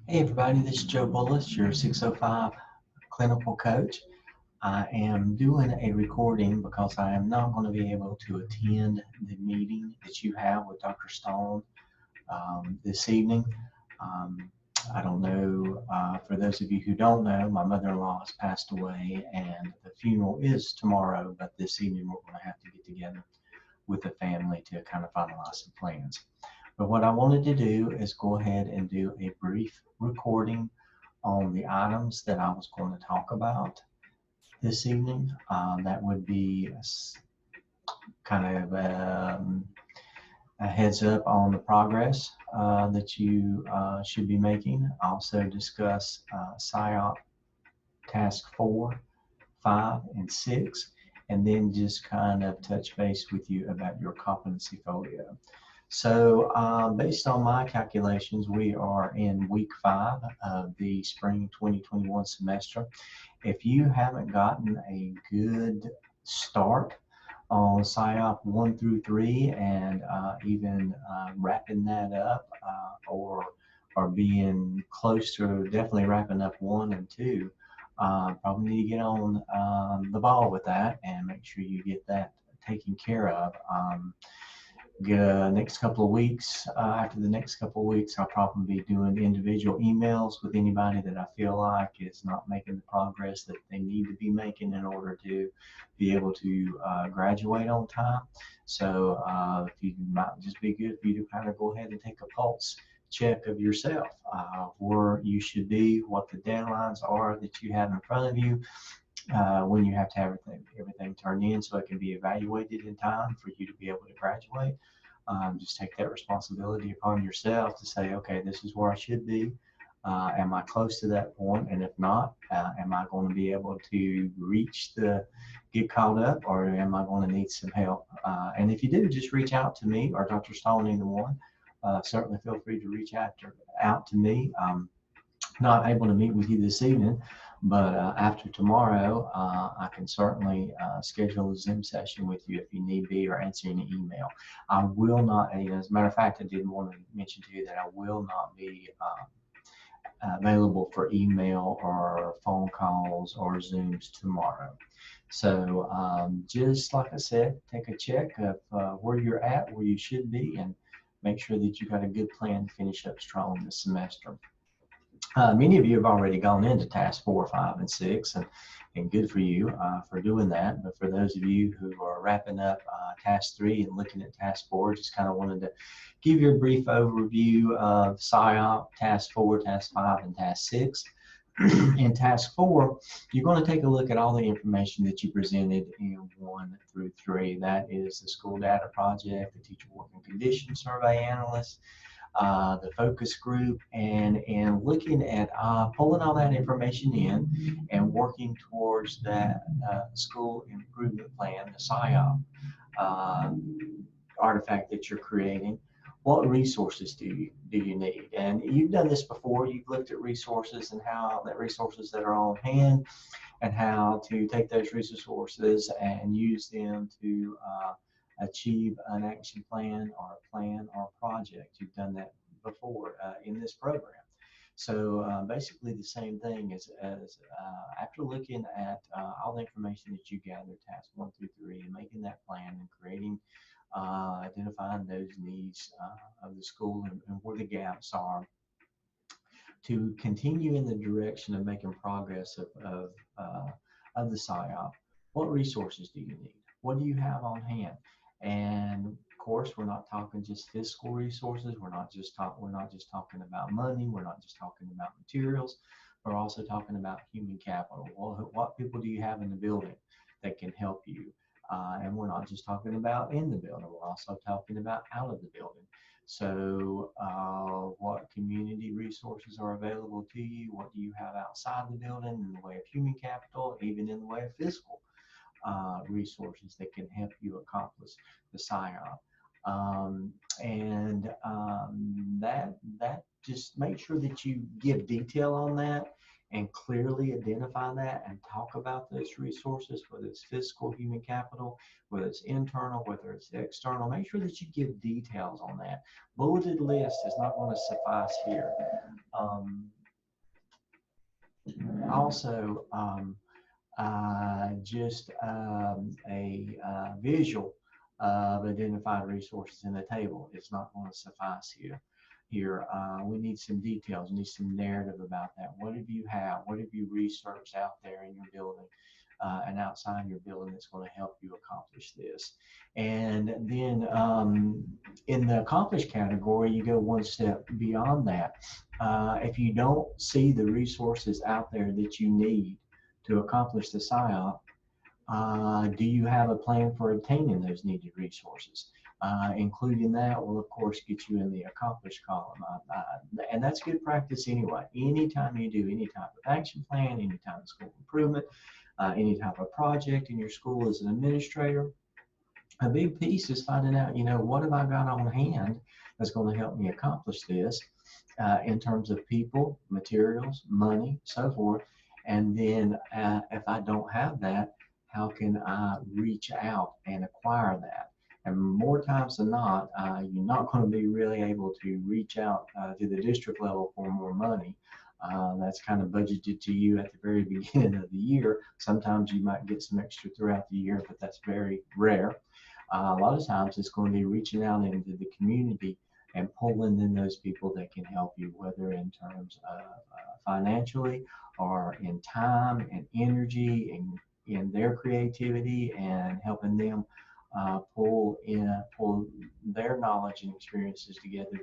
Hey everybody, this is Joe Bullis, your 605 clinical coach. I am doing a recording because I am not going to be able to attend the meeting that you have with Dr. Stone this evening. Um, I don't know, for those of you who don't know, my mother-in-law has passed away and the funeral is tomorrow, but this evening we're going to have to get together with the family to kind of finalize some plans. But what I wanted to do is go ahead and do a brief recording on the items that I was going to talk about this evening. That would be kind of a heads up on the progress that you should be making. Also discuss PSYOP Task 4, 5, and 6, and then just kind of touch base with you about your competency folio. So based on my calculations, we are in week 5 of the spring 2021 semester. If you haven't gotten a good start on PSYOP 1 through 3 and even wrapping that up or being close to definitely wrapping up 1 and 2, probably need to get on the ball with that and make sure you get that taken care of. Next couple of weeks, after the next couple of weeks, I'll probably be doing individual emails with anybody that I feel like is not making the progress that they need to be making in order to be able to graduate on time. So if you might just be good for you to kind of go ahead and take a pulse check of yourself, where you should be, what the deadlines are that you have in front of you, when you have to have everything turned in so it can be evaluated in time for you to be able to graduate. Just take that responsibility upon yourself to say, okay, this is where I should be. Am I close to that point? And if not, am I going to be able to get caught up, or am I going to need some help? And if you do, just reach out to me or Dr. Stone, either one. Certainly feel free to reach out to me. Not able to meet with you this evening, but after tomorrow, I can certainly schedule a Zoom session with you if you need be, or answer any email. I will not, as a matter of fact, I did want to mention to you that I will not be available for email or phone calls or Zooms tomorrow. So just like I said, take a check of where you're at, where you should be, and make sure that you got a good plan to finish up strong this semester. Many of you have already gone into task 4, 5, and 6, and good for you for doing that. But for those of you who are wrapping up task 3 and looking at task 4, just kind of wanted to give you a brief overview of PSYOP, task 4, task 5, and task 6. In task 4, you're going to take a look at all the information that you presented in 1 through 3. That is the school data project, the teacher working condition survey analyst, the focus group, and looking at pulling all that information in and working towards that school improvement plan, the PSYOP artifact that you're creating. What resources do you need? And you've done this before. You've looked at resources and how that resources that are on hand, and how to take those resources and use them to achieve an action plan or a project. You've done that before in this program. So basically the same thing as after looking at all the information that you gathered, task 1 through 3, and making that plan and creating, identifying those needs of the school, and where the gaps are, to continue in the direction of making progress of the PSYOP. What resources do you need? What do you have on hand? And of course, we're not talking just fiscal resources. We're not just talking about money. We're not just talking about materials. We're also talking about human capital. Well, what people do you have in the building that can help you? And we're not just talking about in the building. We're also talking about out of the building. So what community resources are available to you? What do you have outside the building in the way of human capital, even in the way of fiscal resources that can help you accomplish the PSYOP? That just make sure that you give detail on that and clearly identify that and talk about those resources, whether it's fiscal, human capital, whether it's internal, whether it's external. Make sure that you give details on that. Bulleted list is not going to suffice here. Also, just a visual of identified resources in the table. It's not going to suffice here. We need some details, we need some narrative about that. What have you had? What have you researched out there in your building and outside your building that's going to help you accomplish this? And then in the accomplish category, you go one step beyond that. If you don't see the resources out there that you need to accomplish the PSYOP, do you have a plan for obtaining those needed resources? Including that will, of course, get you in the accomplished column. And that's good practice anyway. Anytime you do any type of action plan, any type of school improvement, any type of project in your school as an administrator, a big piece is finding out, what have I got on hand that's going to help me accomplish this in terms of people, materials, money, so forth. And then if I don't have that, how can I reach out and acquire that? And more times than not, you're not going to be really able to reach out to the district level for more money. That's kind of budgeted to you at the very beginning of the year. Sometimes you might get some extra throughout the year, but that's very rare. A lot of times it's going to be reaching out into the community and pulling in those people that can help you, whether in terms of financially or in time and energy and in their creativity and helping them pull their knowledge and experiences together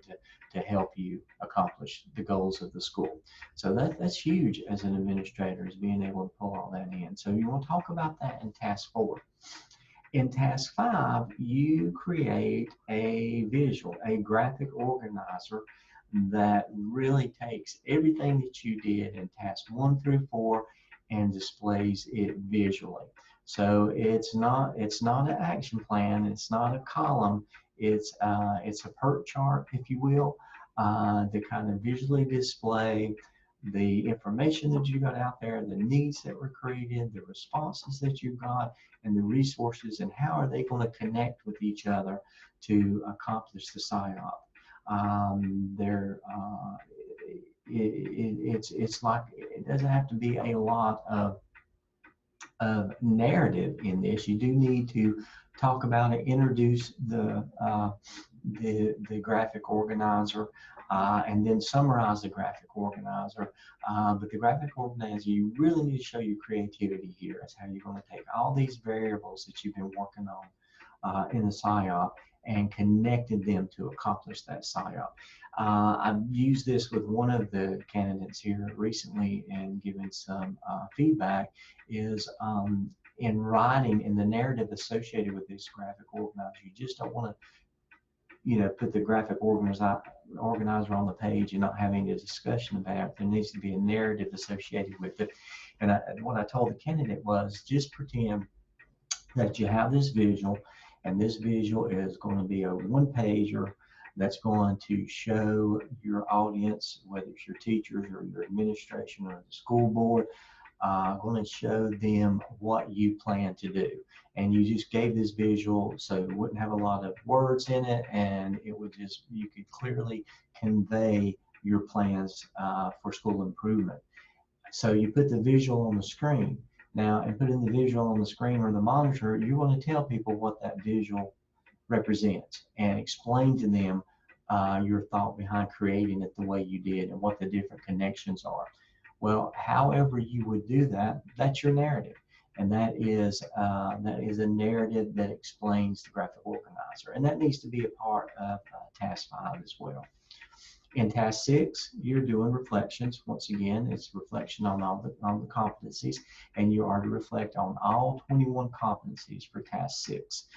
to help you accomplish the goals of the school. So that's huge as an administrator, is being able to pull all that in. So you want to talk about that in task 4. In task 5, you create a visual, a graphic organizer that really takes everything that you did in task 1 through 4 and displays it visually. So it's not an action plan, it's not a column, it's a PERT chart, if you will, to kind of visually display the information that you got out there, the needs that were created, the responses that you got, and the resources, and how are they going to connect with each other to accomplish the PSYOP. It's like, it doesn't have to be a lot of narrative in this. You do need to talk about it, introduce the graphic organizer, and then summarize the graphic organizer. But the graphic organizer, you really need to show your creativity here. That's how you're going to take all these variables that you've been working on in the PSYOP and connected them to accomplish that PSYOP. I've used this with one of the candidates here recently and given some feedback, is in writing, in the narrative associated with this graphic organizer. You just don't want to put the graphic organizer on the page and not having a discussion about it. There needs to be a narrative associated with it. And what I told the candidate was, just pretend that you have this visual, and this visual is going to be a one-pager that's going to show your audience, whether it's your teachers or your administration or the school board, going to show them what you plan to do. And you just gave this visual so it wouldn't have a lot of words in it, and it would just, you could clearly convey your plans for school improvement. So you put the visual on the screen. Now, in putting the visual on the screen or the monitor, you want to tell people what that visual represents and explain to them your thought behind creating it the way you did and what the different connections are. Well, however you would do that, that's your narrative. And that is a narrative that explains the graphic organizer. And that needs to be a part of task 5 as well. In task 6, you're doing reflections. Once again, it's reflection on all the competencies, and you are to reflect on all 21 competencies for task 6.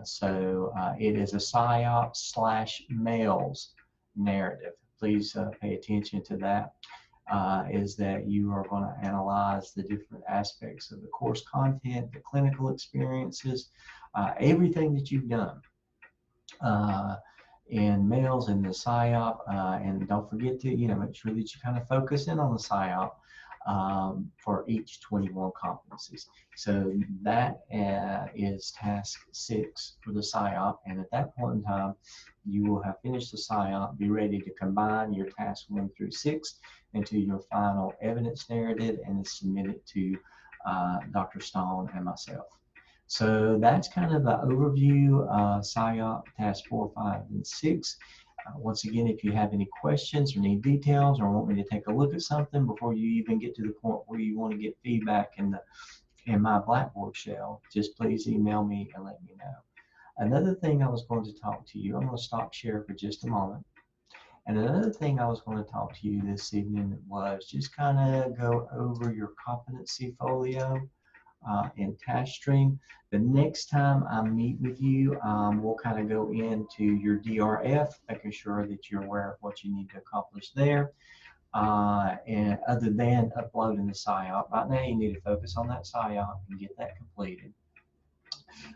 So it is a PSYOP/MELS narrative. Please pay attention to that. Is that you are going to analyze the different aspects of the course content, the clinical experiences, everything that you've done in MELS and the PSYOP, and don't forget to make sure that you kind of focus in on the PSYOP for each 21 competencies. So that is task 6 for the PSYOP, and at that point in time, you will have finished the PSYOP, be ready to combine your task 1 through 6 into your final evidence narrative and submit it to Dr. Stone and myself. So that's kind of the overview of PSYOP task 4, 5, and 6. Once again, if you have any questions or need details or want me to take a look at something before you even get to the point where you want to get feedback in my Blackboard shell, just please email me and let me know. Another thing I was going to talk to you, I'm going to stop share for just a moment. And another thing I was going to talk to you this evening was just kind of go over your competency folio in task stream. The next time I meet with you, we'll kind of go into your DRF, making sure that you're aware of what you need to accomplish there. And other than uploading the PSYOP, right now you need to focus on that PSYOP and get that completed.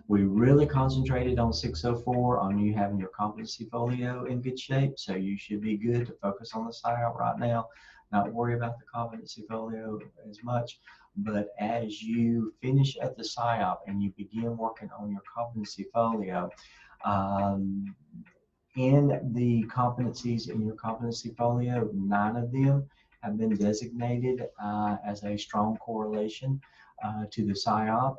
We really concentrated on 604 on you having your competency folio in good shape, so you should be good to focus on the PSYOP right now, not worry about the competency folio as much. But as you finish up the PSYOP and you begin working on your competency folio, in the competencies in your competency folio, 9 of them have been designated as a strong correlation to the PSYOP.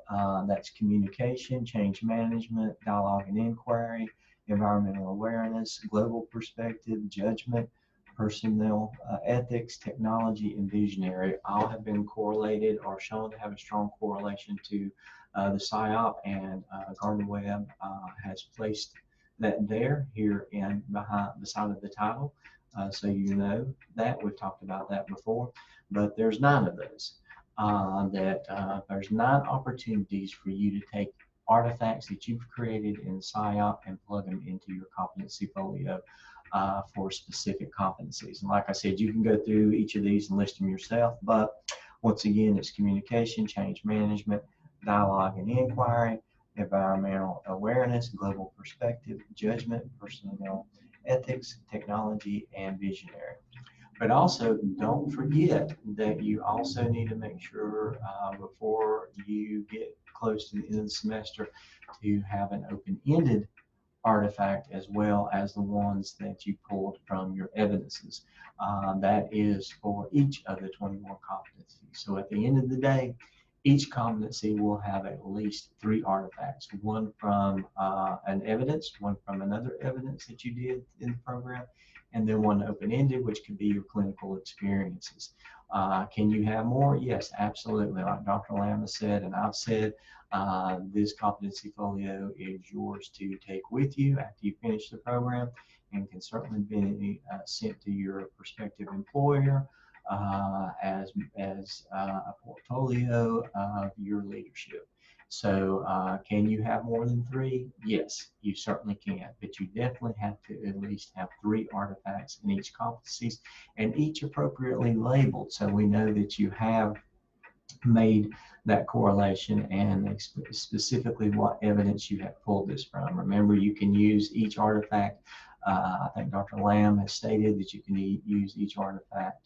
That's communication, change management, dialogue and inquiry, environmental awareness, global perspective, judgment, personnel ethics, technology, and visionary. All have been correlated or shown to have a strong correlation to the PSYOP, and Gardner-Webb has placed that there here in beside of the title, so you know that we've talked about that before. But there's 9 of those. There's 9 opportunities for you to take artifacts that you've created in PSYOP and plug them into your competency folio for specific competencies. And like I said, you can go through each of these and list them yourself. But once again, it's communication, change management, dialogue and inquiry, environmental awareness, global perspective, judgment, personnel ethics, technology, and visionary. But also, don't forget that you also need to make sure before you get close to the end of the semester to have an open-ended artifact as well as the ones that you pulled from your evidences. That is for each of the 21 competencies. So at the end of the day, each competency will have at least 3 artifacts, one from an evidence, one from another evidence that you did in the program, and then one open-ended, which could be your clinical experiences. Can you have more? Yes, absolutely. Like Dr. Lamb has said, and I've said, this competency folio is yours to take with you after you finish the program, and can certainly be sent to your prospective employer as a portfolio of your leadership. So can you have more than 3? Yes, you certainly can, but you definitely have to at least have 3 artifacts in each competencies, and each appropriately labeled, so we know that you have made that correlation and specifically what evidence you have pulled this from. Remember, you can use each artifact. I think Dr. Lamb has stated that you can use each artifact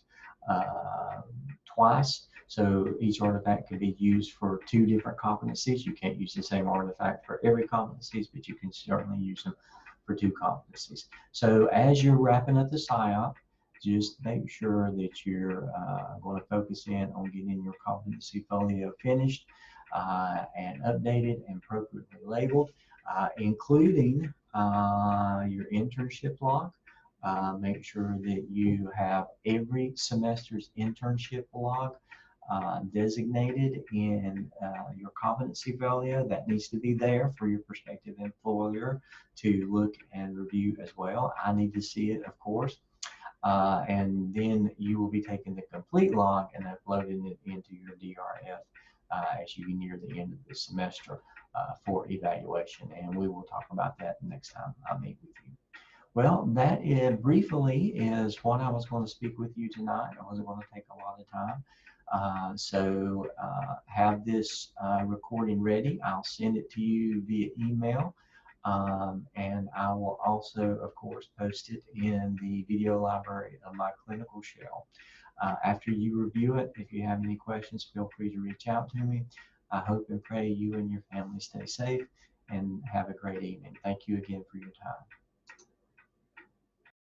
twice. So each artifact can be used for 2 different competencies. You can't use the same artifact for every competencies, but you can certainly use them for 2 competencies. So as you're wrapping up the PSYOP, just make sure that you're going to focus in on getting your competency folio finished and updated and appropriately labeled, including your internship log. Make sure that you have every semester's internship log designated in your competency folio. That needs to be there for your prospective employer to look and review as well. I need to see it, of course. And then you will be taking the complete log and uploading it into your DRF as you near the end of the semester for evaluation. And we will talk about that next time I meet with you. Well, that briefly is what I was going to speak with you tonight. I wasn't going to take a lot of time. Have this recording ready. I'll send it to you via email And I will also, of course, post it in the video library of my clinical shell. After you review it, if you have any questions, feel free to reach out to me. I hope and pray you and your family stay safe and have a great evening. Thank you again for your time.